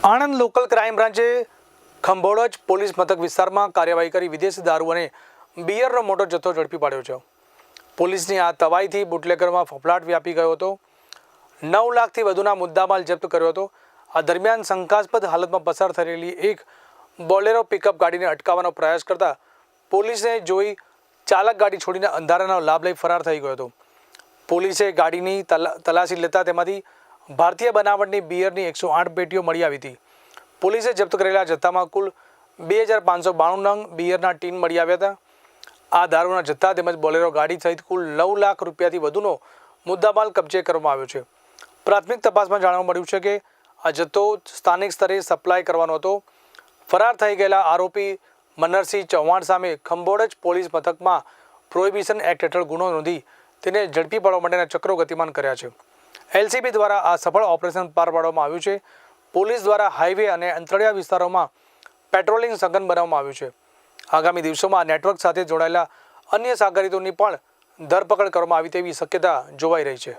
Anand local crime બ્રાન્ચે Khambholaj police મથક વિસ્તારમાં કાર્યવાહી કરી વિદેશી દારૂ અને બિયરનો મોટો જથ્થો ઝડપી પાડ્યો છે. પોલીસની આ તવાઈથી બુટલેગરમાં ફફડાટ વ્યાપી ગયો હતો. 9 લાખથી વધુના મુદ્દામાલ જપ્ત કર્યો હતો. આ દરમિયાન શંકાસ્પદ હાલતમાં પસાર થયેલી એક બોલેરો પિકઅપ ગાડીને અટકાવવાનો પ્રયાસ કરતા પોલીસને જોઈ ચાલક ગાડી છોડીને અંધારાનો લાભ લઈ ફરાર થઈ ગયો હતો. પોલીસે ગાડીની તલાશી લેતા તેમાંથી ભારતીય બનાવટની બિયરની 108 પેટીઓ મળી આવી હતી. પોલીસે જપ્ત કરેલા જથ્થામાં કુલ 2592 નંગ બિયરના ટીન મળી આવ્યા હતા. આ દારૂના જથ્થા તેમજ બોલેરો ગાડી સહિત કુલ 9 લાખ રૂપિયાથી વધુનો મુદ્દામાલ કબજે કરવામાં આવ્યો છે. પ્રાથમિક તપાસમાં જાણવા મળ્યું છે કે આ જથ્થો સ્થાનિક સ્તરે સપ્લાય કરવાનો હતો. ફરાર થઈ ગયેલા આરોપી મનરસિંહ ચૌહાણ સામે ખંભોળજ પોલીસ મથકમાં પ્રોહિબિશન એક્ટ હેઠળ ગુનો નોંધી તેને ઝડપી પાડવા માટેના ચક્રો ગતિમાન કર્યા છે. એલસીબી દ્વારા આ સફળ ઓપરેશન પાર પાડવામાં આવ્યું છે. પોલીસ દ્વારા હાઈવે અને અંતરિયાળ વિસ્તારોમાં પેટ્રોલિંગ સઘન બનાવવામાં આવ્યું છે. આગામી દિવસોમાં નેટવર્ક સાથે જોડાયેલા અન્ય સાગરીતોની પણ ધરપકડ કરવામાં આવી તેવી શક્યતા જોવાઈ રહી છે.